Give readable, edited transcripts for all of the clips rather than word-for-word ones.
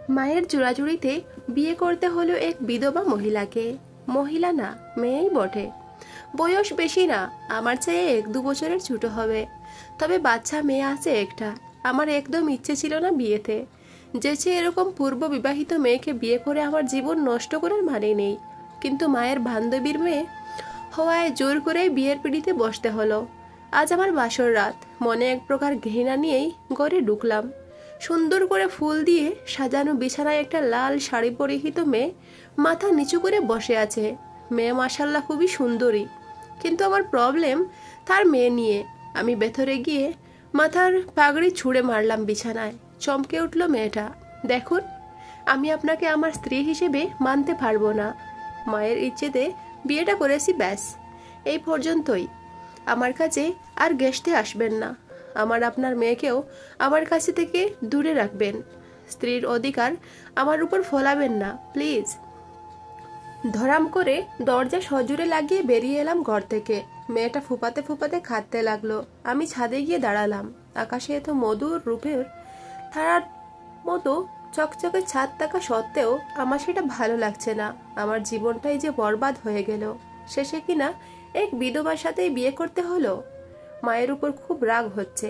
মায়ের জোড়াজুড়িতে বিয়ে করতে হলো এক বিধবা মহিলাকে। মহিলা না, মেয়েই বটে। বয়স বেশি না, আমার চেয়ে 1-2 বছরের ছোট হবে। তবে বাচ্চা মেয়ে আছে একটা। আমার একদম ইচ্ছে ছিল না বিয়েতে। যেচে এরকম পূর্ব বিবাহিত মেয়েকে বিয়ে করে আমার জীবন নষ্ট করার মানে নেই। কিন্তু মায়ের বান্ধবীর মেয়ে হওয়ায় জোর করে বিয়ের পিড়িতে বসতে হলো। আজ আমার বাসর রাত। মনে এক প্রকার ঘৃণা নিয়েই ঘরে ঢুকলাম। সুন্দর করে ফুল দিয়ে সাজানো বিছানায় একটা লাল শাড়ি পরিহিত মেয়ে মাথা নিচু করে বসে আছে। মেয়ে মাশাল্লাহ খুবই সুন্দরী, কিন্তু আমার প্রবলেম তার মেয়ে নিয়ে। আমি ভেতরে গিয়ে মাথার পাগড়ি ছুঁড়ে মারলাম বিছানায়। চমকে উঠল মেয়েটা। দেখুন, আমি আপনাকে আমার স্ত্রী হিসেবে মানতে পারবো না। মায়ের ইচ্ছেতে বিয়েটা করেছি, ব্যাস, এই পর্যন্তই। আমার কাছে আর ঘেঁষতে আসবেন না। আমার আপনার মেয়েকেও আমার কাছে থেকে দূরে রাখবেন। স্ত্রীর অধিকার আমার উপর ফলাবেন না, প্লিজ। ধরাম করে দরজা সজোরে লাগিয়ে বেরিয়ে এলাম ঘর থেকে। মেয়েটা ফুপাতে ফুপাতে কাঁদতে লাগলো। আমি ছাদে গিয়ে দাঁড়ালাম। আকাশে এত মধুর রূপের তারার মতো চকচকে ছাদ থাকা সত্ত্বেও আমার সেটা ভালো লাগছে না। আমার জীবনটাই যে বরবাদ হয়ে গেল। শেষে কিনা এক বিধবার সাথেই বিয়ে করতে হলো। মায়ের উপর খুব রাগ হচ্ছে।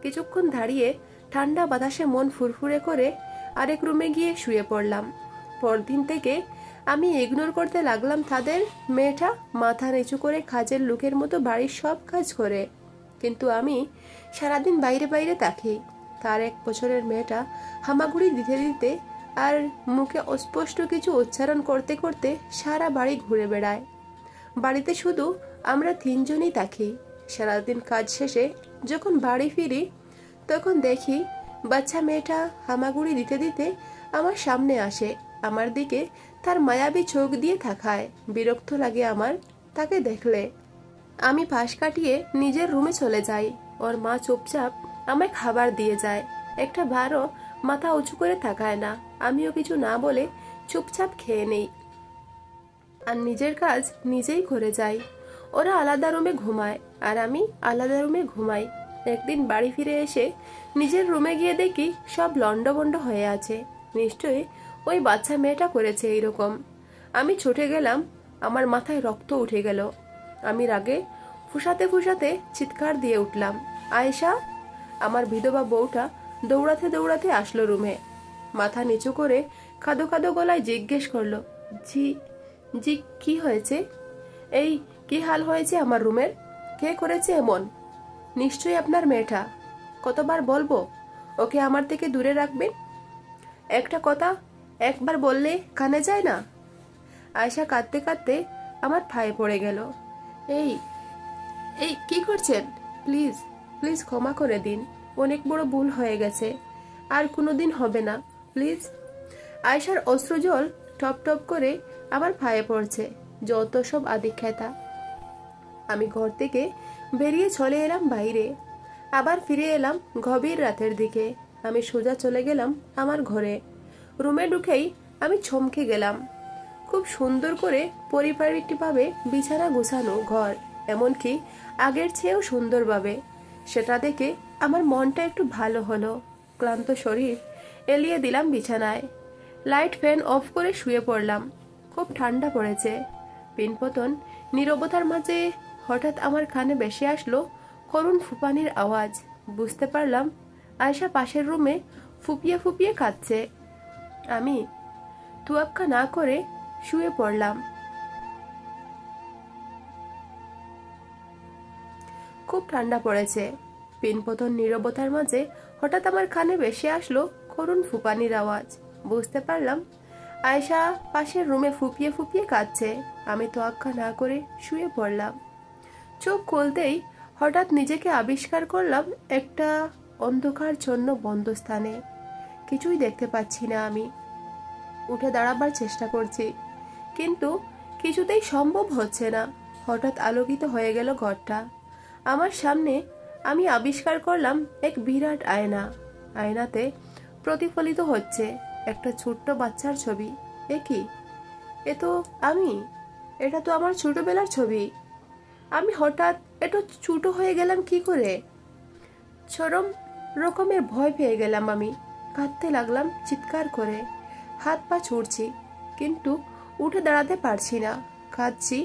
কিছুক্ষণ দাঁড়িয়ে ঠান্ডা বাতাসে মন ফুরফুরে করে আরেক রুমে গিয়ে শুয়ে পড়লাম। পরদিন থেকে আমি ইগনোর করতে লাগলাম তাদের। মেয়েটা মাথা নিচু করে কাজের লোকের মতো বাড়ির সব কাজ করে, কিন্তু আমি সারাদিন বাইরে বাইরে থাকি। তার 1 বছরের মেয়েটা হামাগুড়ি দিতে দিতে আর মুখে অস্পষ্ট কিছু উচ্চারণ করতে করতে সারা বাড়ি ঘুরে বেড়ায়। বাড়িতে শুধু আমরা 3জনই থাকি। সারাদিন কাজ শেষে যখন বাড়ি ফিরি তখন দেখি বাচ্চা মেয়েটা হামাগুড়ি দিতে দিতে আমার সামনে আসে। আমার দিকে তার মায়াবী চোখ দিয়ে তাকায়। বিরক্ত লাগে আমার তাকে দেখলে। আমি পাশ কাটিয়ে নিজের রুমে চলে যাই। ওর মা চুপচাপ আমায় খাবার দিয়ে যায়। একটা বারও মাথা উঁচু করে তাকায় না। আমিও কিছু না বলে চুপচাপ খেয়ে নেই আর নিজের কাজ নিজেই করে যাই। ওরা আলাদা রুমে ঘুমায় আর আমি আলাদা রুমে ঘুমাই। একদিন বাড়ি ফিরে এসে নিজের রুমে গিয়ে দেখি সব লন্ডভন্ড হয়ে আছে। নিশ্চয়ই ওই বাচ্চা মেয়েটা করেছে এইরকম। আমি ছুটে গেলাম। আমার মাথায় রক্ত উঠে গেল। আমি রাগে ফুসাতে ফুসাতে চিৎকার দিয়ে উঠলাম, আয়েশা! আমার বিধবা বউটা দৌড়াতে দৌড়াতে আসলো রুমে। মাথা নিচু করে কাঁদো কাঁদো গলায় জিজ্ঞেস করলো, জি জি কি হয়েছে? এই কি হাল হয়েছে আমার রুমের? কে করেছে এমন? নিশ্চয়ই আপনার মেয়েটা। কতবার বলবো ওকে আমার থেকে দূরে রাখবেন? একটা কথা একবার বললে কানে যায় না? আয়েশা কাঁদতে কাঁদতে আমার পায়ে পড়ে গেল। এই এই কি করছেন? প্লিজ প্লিজ ক্ষমা করে দিন। অনেক বড় ভুল হয়ে গেছে, আর কোনোদিন হবে না, প্লিজ। আয়েশার অশ্রুজল টপ টপ করে আমার পায়ে পড়ছে। যত সব আদিক্ষেতা। আমি ঘর থেকে বেরিয়ে চলে এলাম বাইরে। আবার ফিরে এলাম গভীর রাতের দিকে। আমি সোজা চলে গেলাম আমার ঘরে। রুমে ঢুকেই আমি চমকে গেলাম। খুব সুন্দর করে পরিপাটিভাবে বিছানা গোছানো ঘর, এমনকি আগের চেয়েও সুন্দরভাবে। সেটা দেখে আমার মনটা একটু ভালো হলো। ক্লান্ত শরীর এলিয়ে দিলাম বিছানায়। লাইট ফ্যান অফ করে শুয়ে পড়লাম। খুব ঠান্ডা পড়েছে। পিনপতন নীরবতার মাঝে হঠাৎ আমার কানে ভেসে আসলো করুণ ফুপানির আওয়াজ। বুঝতে পারলাম আয়েশা পাশের রুমে ফুপিয়ে ফুপিয়ে কাঁদছে। আমি তুয়াক্কা না করে শুয়ে পড়লাম। খুব ঠান্ডা পড়েছে। পিনপতন নীরবতার মাঝে হঠাৎ আমার কানে ভেসে আসলো করুণ ফুপানির আওয়াজ। বুঝতে পারলাম আয়েশা পাশের রুমে ফুপিয়ে ফুপিয়ে কাঁদছে। আমি তোয়াক্কা না করে শুয়ে পড়লাম। চোখ খুলতেই হঠাৎ নিজেকে আবিষ্কার করলাম একটা অন্ধকারচ্ছন্ন বন্ধ স্থানে। কিছুই দেখতে পাচ্ছি না। আমি উঠে দাঁড়াবার চেষ্টা করছি, কিন্তু কিছুতেই সম্ভব হচ্ছে না। হঠাৎ আলোকিত হয়ে গেল ঘরটা। আমার সামনে আমি আবিষ্কার করলাম এক বিরাট আয়না। আয়নাতে প্রতিফলিত হচ্ছে একটা ছোট্ট বাচ্চার ছবি। এ কি? এ তো আমি। এটা তো আমার ছোটবেলার ছবি। আমি হঠাৎ এত ছোট হয়ে গেলাম কি করে? চরম রকমের ভয় পেয়ে গেলাম আমি। কাঁদতে লাগলাম চিৎকার করে। হাত পা ছুড়ছি, কিন্তু উঠে দাঁড়াতে পারছি না। কাঁদছি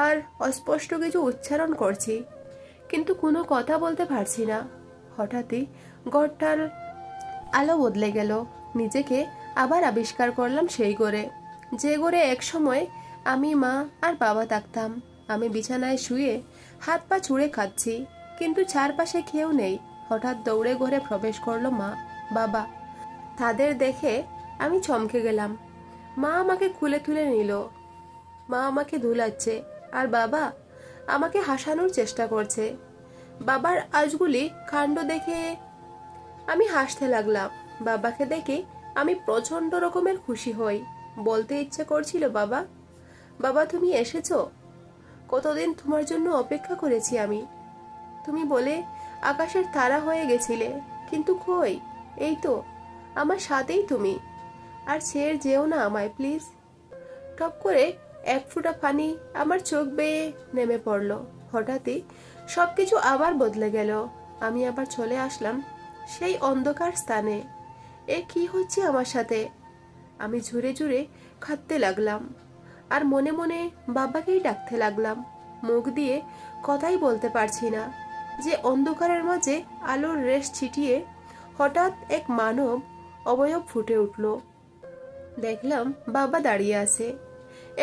আর অস্পষ্ট কিছু উচ্চারণ করছি, কিন্তু কোনো কথা বলতে পারছি না। হঠাৎই ঘরটার আলো বদলে গেল। নিজেকে আবার আবিষ্কার করলাম সেই ঘরে, যে ঘরে এক সময় আমি, মা আর বাবা থাকতাম। আমি বিছানায় শুয়ে হাত পা ছুঁড়ে খাচ্ছি, কিন্তু চারপাশে কেউ নেই। হঠাৎ দৌড়ে ঘরে প্রবেশ করলো মা, বাবা। তাদের দেখে আমি চমকে গেলাম। মা আমাকে খুলে তুলে নিল। মা আমাকে ধুলাচ্ছে আর বাবা আমাকে হাসানোর চেষ্টা করছে। বাবার আজগুলি কাণ্ড দেখে আমি হাসতে লাগলাম। বাবাকে দেখে আমি প্রচন্ড রকমের খুশি হই। বলতে ইচ্ছে করছিল, বাবা, বাবা তুমি এসেছো, কতদিন তোমার জন্য অপেক্ষা করেছি আমি। তুমি বলে আকাশের তারা হয়ে গেছিলে, কিন্তু কই, এই তো আমার সাথেই তুমি। আর ছেড়ে যেও না আমায় প্লিজ। টপ করে এক ফোঁটা পানি আমার চোখ বেয়ে নেমে পড়লো। হঠাৎই সবকিছু আবার বদলে গেল। আমি আবার চলে আসলাম সেই অন্ধকার স্থানে। এ কি হচ্ছে আমার সাথে? আমি ঝুরে ঝুরে কাঁদতে লাগলাম আর মনে মনে বাবাকেই ডাকতে লাগলাম। মুখ দিয়ে কথাই বলতে পারছি না। যে অন্ধকারের মাঝে আলোর রেশ ছিটিয়ে হঠাৎ এক মানব অবয়ব ফুটে উঠল। দেখলাম বাবা দাঁড়িয়ে আছে,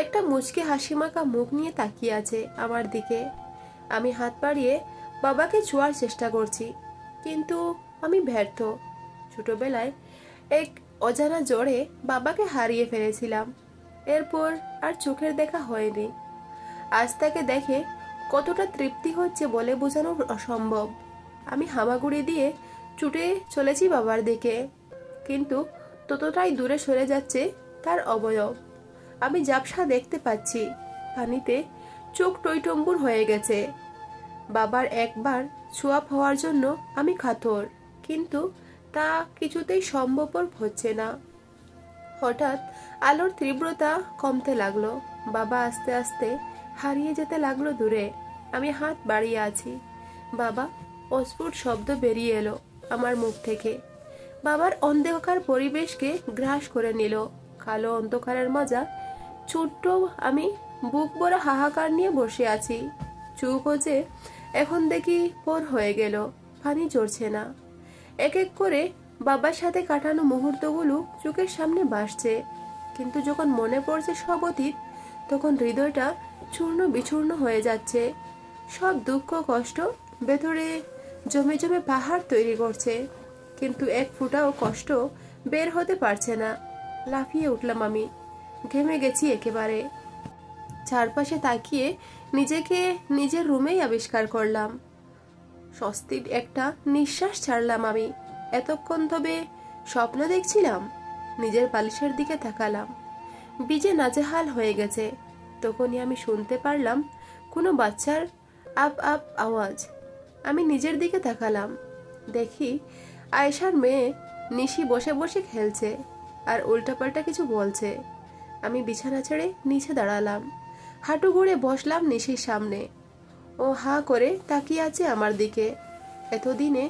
একটা মুচকি হাসিমাখা মুখ নিয়ে তাকিয়ে আছে আমার দিকে। আমি হাত বাড়িয়ে বাবাকে ছোঁয়ার চেষ্টা করছি, কিন্তু আমি ব্যর্থ। ছোটবেলায় এক অজানা জ্বরে বাবাকে হারিয়ে ফেলেছিলাম। এরপর আর চোখের দেখা হয়নি। আজ তাকে দেখে কতটা তৃপ্তি হচ্ছে বলে বোঝানো অসম্ভব। আমি হামাগুড়ি দিয়ে ছুটে চলেছি বাবার দিকে, কিন্তু ততটাই দূরে সরে যাচ্ছে তার অবয়ব। আমি ঝাপসা দেখতে পাচ্ছি, পানিতে চোখ টইটম্বুর হয়ে গেছে। বাবার একবার ছোঁয়া পাওয়ার জন্য আমি কাতর, কিন্তু তা কিছুতেই সম্ভবপর হচ্ছে না। হঠাৎ আলোর তীব্রতা কমতে লাগলো। বাবা আস্তে আস্তে হারিয়ে যেতে লাগলো দূরে। আমি হাত বাড়িয়ে আছি। বাবা, অস্ফুট শব্দ বেরিয়ে এলো আমার মুখ থেকে। বাবার অন্ধকার পরিবেশকে গ্রাস করে নিল। কালো অন্ধকারের মাজা ছোট্ট আমি বুক ভরা হাহাকার নিয়ে বসে আছি। চোখ যে এখন দেখি পর হয়ে গেল, পানি ঝরছে না। এক এক করে বাবার সাথে কাটানো মুহূর্তগুলো চোখের সামনে ভাসছে, কিন্তু যখন মনে পড়ছে সব অতীত, তখন হৃদয়টা চূর্ণ বিচূর্ণ হয়ে যাচ্ছে। সব দুঃখ কষ্ট ভেতরে জমে জমে পাহাড় তৈরি করছে, কিন্তু এক ফোঁটাও কষ্ট বের হতে পারছে না। লাফিয়ে উঠলাম আমি, ঘেমে গেছি একেবারে। চারপাশে তাকিয়ে নিজেকে নিজের রুমেই আবিষ্কার করলাম। স্বস্তির একটা নিঃশ্বাস ছাড়লাম আমি। এতক্ষণ তবে স্বপ্ন দেখছিলাম। নিজের বালিশের দিকে তাকালাম, ভিজে নাজেহাল হয়ে গেছে। তখনই আমি শুনতে পারলাম কোনো বাচ্চার আপ আপ আওয়াজ। আমি নিজের দিকে তাকালাম, দেখি আয়েশার মেয়ে নিশি বসে বসে খেলছে আর উল্টাপাল্টা কিছু বলছে। আমি বিছানা ছেড়ে নিচে দাঁড়ালাম, হাঁটু গড়ে বসলাম নিশির সামনে। ও হা করে তাকিয়ে আছে আমার দিকে। এতদিনে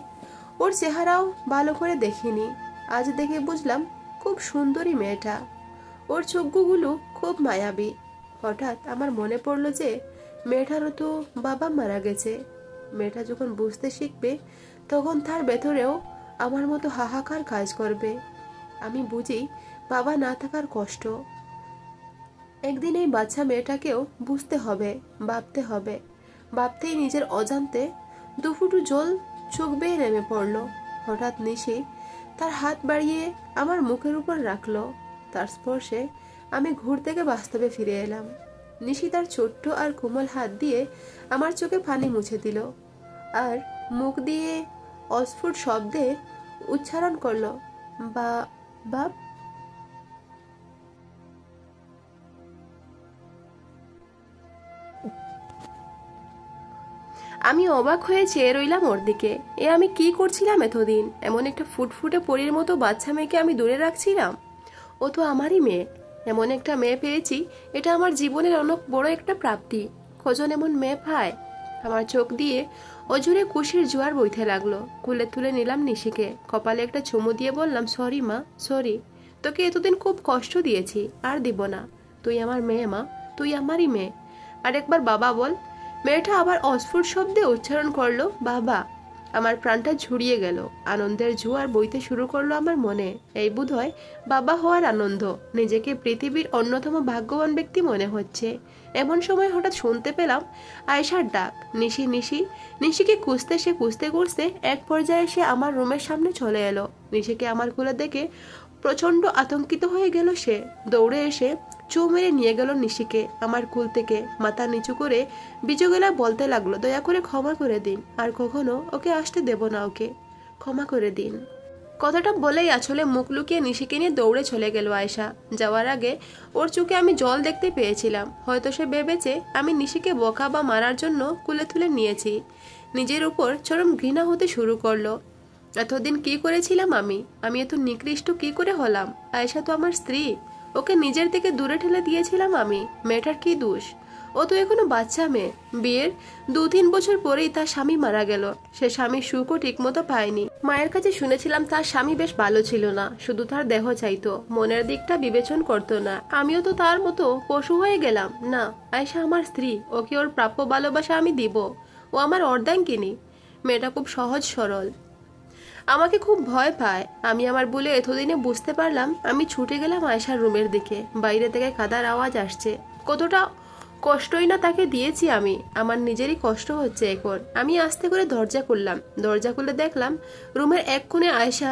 ওর চেহারাও ভালো করে দেখিনি, আজ দেখে বুঝলাম খুব সুন্দরী মেয়েটা। ওর চোখগুলো খুব মায়াবী। হঠাৎ আমার মনে পড়লো যে মেয়েটারও তো বাবা মারা গেছে। মেয়েটা যখন বুঝতে শিখবে, তখন তার ভেতরেও আমার মতো হাহাকার কাজ করবে। আমি বুঝি বাবা না থাকার কষ্ট। একদিন এই বাচ্চা মেয়েটাকেও বুঝতে হবে, ভাবতে হবে। ভাবতেই নিজের অজান্তে দুফুটু জল চোখ বেয়ে নেমে পড়লো। হঠাৎ নিশি তার হাত বাড়িয়ে আমার মুখের উপর রাখলো। তার স্পর্শে আমি ঘুর থেকে বাস্তবে ফিরে এলাম। নিশি তার ছোট্ট আর কোমল হাত দিয়ে আমার চোখে পানি মুছে দিল আর মুখ দিয়ে অস্ফুট শব্দে উচ্চারণ করলো, বা বাপ। আমি অবাক হয়ে চেয়ে রইলাম ওর দিকে। আমি কি করছিলাম এতদিন? এমন একটা ফুটফুটে পরীর মতো বাচ্চা মেয়েকে আমি দূরে রাখছিলাম। ও তো আমারই মেয়ে। এমন একটা মেয়ে পেয়েছি, এটা আমার জীবনের অনেক বড় একটা প্রাপ্তি। কজন এমন মেয়ে পায়? আমার চোখ দিয়ে অজুরে খুশির জোয়ার বইতে লাগলো। কুলে তুলে নিলাম নিশিকে, কপালে একটা চুমু দিয়ে বললাম, সরি মা, সরি, তোকে এতদিন খুব কষ্ট দিয়েছি, আর দিব না। তুই আমার মেয়ে মা, তুই আমারই মেয়ে। আর একবার বাবা বল। মেয়েটা আবার অস্ফুট শব্দে উচ্চারণ করলো, বাবা। আমার প্রাণটা ঝুরিয়ে গেল, আনন্দের জোয়ার বইতে শুরু করলো আমার মনে। এই বোধহয় বাবা হওয়ার আনন্দ, নিজেকে পৃথিবীর অন্যতম ভাগ্যবান ব্যক্তি মনে হচ্ছে। এমন সময় হঠাৎ শুনতে পেলাম আয়েশার ডাক, নিশি নিশি। নিশিকে খুঁজতে খুঁজতে এক পর্যায়ে সে আমার রুমের সামনে চলে এলো। নিশিকে আমার কোলে দেখে প্রচন্ড আতঙ্কিত হয়ে গেল সে। দৌড়ে এসে চু মেরে নিয়ে গেল নিশিকে আমার কুল থেকে। মাথা নিচু করে বিজুগলা বলতে লাগলো, দয়া করে ক্ষমা করে দিন, আর কখনো ওকে আসতে দেব না, ওকে ক্ষমা করে দিন। কথাটা বলেই আসলে মুখ লুকিয়ে নিশিকে নিয়ে দৌড়ে চলে গেল আয়েশা। যাওয়ার আগে ওর চোখে আমি জল দেখতে পেয়েছিলাম। হয়তো সে ভেবেছে আমি নিশিকে বকা বা মারার জন্য কুলে তুলে নিয়েছি। নিজের উপর চরম ঘৃণা হতে শুরু করলো। এতদিন কি করেছিলাম আমি এত নিকৃষ্ট কি করে হলাম? আয়েশা তো আমার স্ত্রী, ওকে নিজের থেকে দূরে ঠেলে দিয়েছিলাম আমি। মেয়েটার কি দোষ? ও তো এখনো বাচ্চা মেয়ে। বিয়ের 2-3 বছর পরেই তার স্বামী মারা গেল। সে স্বামীর সুখও ঠিক মতো পায়নি। মায়ের কাছে শুনেছিলাম তার স্বামী বেশ ভালো ছিল না, শুধু তার দেহ চাইতো, মনের দিকটা বিবেচন করতো না। আমিও তো তার মতো পশু হয়ে গেলাম না। আয়েশা আমার স্ত্রী, ওকে ওর প্রাপ্য ভালোবাসা আমি দিব। ও আমার অর্ধাঙ্গিনী। মেয়েটা খুব সহজ সরল, আমাকে খুব ভয় পায়। আমি আমার বলে এতদিনে বুঝতে পারলাম। আমি ছুটে গেলাম আয়েশার রুমের দিকে। বাইরে থেকে কাদার আওয়াজ আসছে। কতটা কষ্টই না তাকে দিয়েছি আমি, আমার নিজেরই কষ্ট হচ্ছে এখন। আমি আস্তে করে দরজা খুললাম। দরজা খুলে দেখলাম রুমের এক কোণে আয়েশা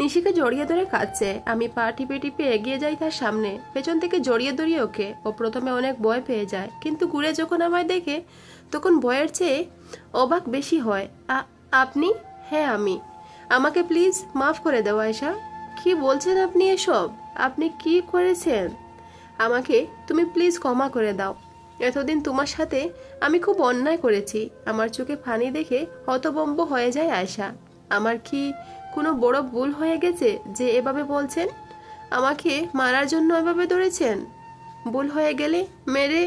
নিশিকে জড়িয়ে ধরে কাঁদছে। আমি পা টিপে টিপে এগিয়ে যাই তার সামনে, পেছন থেকে জড়িয়ে ধরিয়ে ওকে। ও প্রথমে অনেক ভয় পেয়ে যায়, কিন্তু ঘুরে যখন আমায় দেখে তখন ভয়ের চেয়ে অবাক বেশি হয়। আপনি? হ্যাঁ আমি। আমাকে প্লিজ মাফ করে দাও আয়েশা। কি বলছেন আপনি এসব? আপনি কি করেছেন? আমাকে তুমি প্লিজ ক্ষমা করে দাও। এতদিন তোমার সাথে আমি খুব অন্যায় করেছি। আমার চোখে পানি দেখে হতভম্ব হয়ে যায় আয়েশা। আমার কি কোনো বড় ভুল হয়ে গেছে যে এভাবে বলছেন? আমাকে মারার জন্য এভাবে ধরেছেন? ভুল হয়ে গেলে মেরে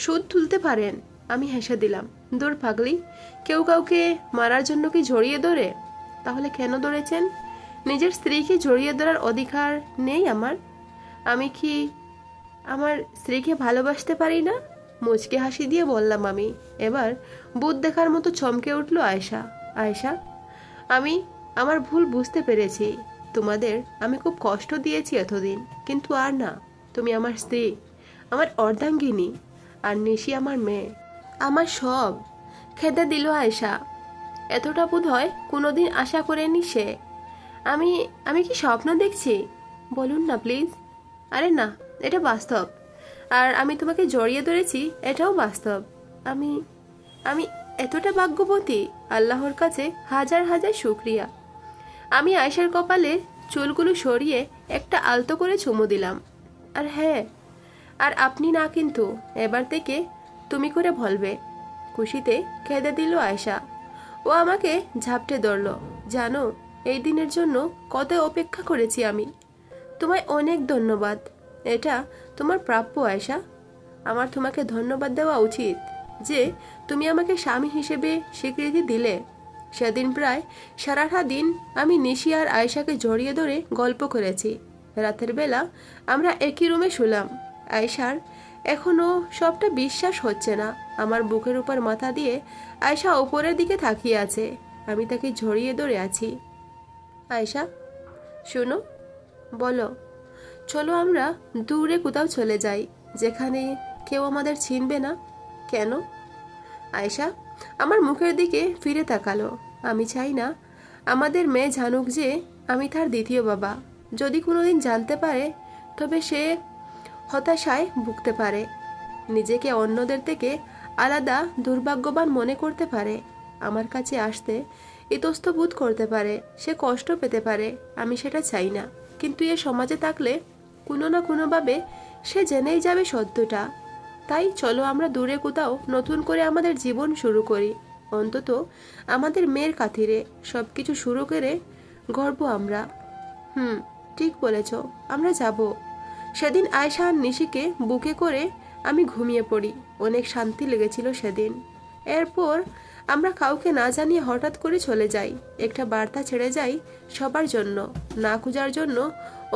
সুদ তুলতে পারেন। আমি হেসে দিলাম। দূর পাগলি, কেউ কাউকে মারার জন্য কি জড়িয়ে ধরে? তাহলে কেন ধরেছেন? নিজের স্ত্রীকে জড়িয়ে ধরার অধিকার নেই আমার? আমি কি আমার স্ত্রীকে ভালোবাসতে পারি না? মুচকে হাসি দিয়ে বললাম আমি। এবার ভূত দেখার মতো চমকে উঠল আয়েশা। আয়েশা, আমি আমার ভুল বুঝতে পেরেছি। তোমাদের আমি খুব কষ্ট দিয়েছি এতদিন, কিন্তু আর না। তুমি আমার স্ত্রী, আমার অর্ধাঙ্গিনী, আর নিশি আমার মেয়ে, আমার সব। খেদে দিল আয়েশা। এতটা বোধ হয় কোনোদিন আশা করেনি সে। আমি আমি কি স্বপ্ন দেখছি? বলুন না প্লিজ। আরে না, এটা বাস্তব। আর আমি তোমাকে জড়িয়ে ধরেছি, এটাও বাস্তব। আমি আমি এতটা ভাগ্যবতী, আল্লাহর কাছে হাজার হাজার শুকরিয়া। আমি আয়েশার কপালে চুলগুলো সরিয়ে একটা আলতো করে চুমু দিলাম। আর হ্যাঁ, আর আপনি না, কিন্তু এবার থেকে তুমি করে বলবে। খুশিতে কেঁদে দিল আয়েশা। ও আমাকে ঝাপটে ধরল। জানো, এই দিনের জন্য কত অপেক্ষা করেছি আমি। তোমায় অনেক ধন্যবাদ। এটা তোমার প্রাপ্য আয়েশা। আমার তোমাকে ধন্যবাদ দেওয়া উচিত যে তুমি আমাকে স্বামী হিসেবে স্বীকৃতি দিলে। সেদিন প্রায় সারাটা দিন আমি নিশি আর আয়েশাকে জড়িয়ে ধরে গল্প করেছি। রাতের বেলা আমরা একই রুমে শুলাম। আয়েশার এখনো সবটা বিশ্বাস হচ্ছে না। আমার বুকের উপর মাথা দিয়ে আয়েশা ওপরের দিকে তাকিয়ে আছে। আমি তাকে জড়িয়ে ধরে আছি। আয়েশা, শোনো, বলো, চলো আমরা দূরে কোথাও চলে যাই, যেখানে কেউ আমাদের চিনবে না। কেন? আয়েশা আমার মুখের দিকে ফিরে তাকালো। আমি চাই না আমাদের মেয়ে জানুক যে আমি তার দ্বিতীয় বাবা। যদি কোনোদিন জানতে পারে, তবে সে হতাশায় ভুগতে পারে, নিজেকে অন্যদের থেকে আলাদা দুর্ভাগ্যবান মনে করতে পারে, আমার কাছে আসতে ইতস্ত বোধ করতে পারে, সে কষ্ট পেতে পারে। আমি সেটা চাই না। কিন্তু এ সমাজে থাকলে কোনো না কোনোভাবে সে জেনেই যাবে সত্যটা। তাই চলো আমরা দূরে কোথাও নতুন করে আমাদের জীবন শুরু করি। অন্তত আমাদের মেয়ের খাতিরে সবকিছু শুরু করে গর্ব আমরা। ঠিক বলেছ, আমরা যাব। সেদিন আয়েশা আর নিশিকে বুকে করে আমি ঘুমিয়ে পড়ি। অনেক শান্তি লেগেছিল সেদিন। এরপর আমরা কাউকে না জানিয়ে হঠাৎ করে চলে যাই, একটা বার্তা ছেড়ে যাই সবার জন্য, না খোঁজার জন্য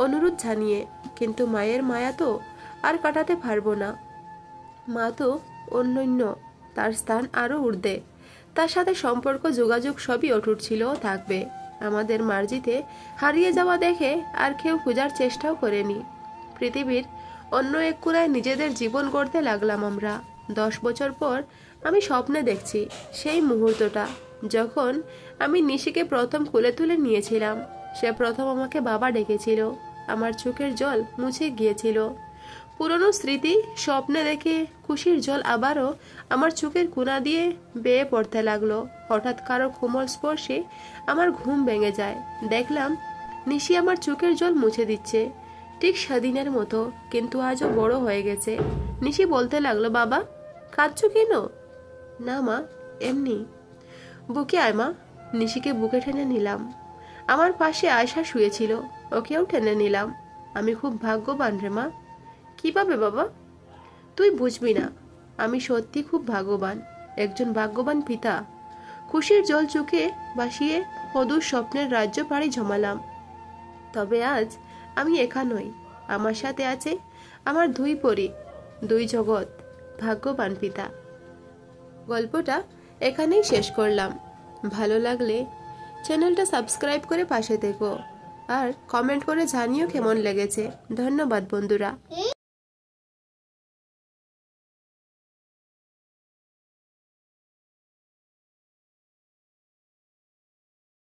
অনুরোধ জানিয়ে। কিন্তু মায়ের মায়া তো আর কাটাতে পারবো না। মা তো অনন্য, তার স্থান আরো ঊর্ধ্বে। তার সাথে সম্পর্ক, যোগাযোগ সবই অটুট ছিল ও থাকবে। আমাদের মার্জিতে হারিয়ে যাওয়া দেখে আর কেউ খোঁজার চেষ্টাও করেনি। পৃথিবীর অন্য এক কোণায় নিজেদের জীবন গড়তে লাগলাম আমরা। 10 বছর পর আমি স্বপ্নে দেখছি সেই মুহূর্তটা, যখন আমি নিশিকে প্রথম কোলে তুলে নিয়েছিলাম। সে প্রথম আমাকে বাবা ডেকেছিল। আমার চোখের জল মুছে গিয়েছিল। পুরনো স্মৃতি স্বপ্নে দেখে খুশির জল আবারও আমার চোখের কোণা দিয়ে বেয়ে পড়তে লাগলো। হঠাৎ কারো কোমল স্পর্শে আমার ঘুম ভেঙে যায়। দেখলাম নিশি আমার চোখের জল মুছে দিচ্ছে, ঠিক সেদিনের মতো, কিন্তু আজও বড় হয়ে গেছে। নিশি বলতে লাগলো, বাবা কাঁদছো কেন? না মা, এমনি। বুকে আয় মা। নিশিকে বুকে টেনে নিলাম। আমার পাশে আয়শা শুয়েছিল, ওকেও টেনে নিলাম। আমি খুব ভাগ্যবান রে মা। কিভাবে বাবা? তুই বুঝবি না, আমি সত্যি খুব ভাগ্যবান, একজন ভাগ্যবান পিতা। খুশির জল চোখে ভাসিয়ে অদূর স্বপ্নের রাজ্য পাড়ি জমালাম। তবে আজ আমি একা নই, আমার সাথে আছে আমার 2 পরী, 2 জগৎ, ভাগ্যবান পিতা। গল্পটা এখানেই শেষ করলাম। ভালো লাগলে চ্যানেলটা সাবস্ক্রাইব করে পাশে থেকো আর কমেন্ট করে জানিও কেমন লেগেছে। ধন্যবাদ বন্ধুরা।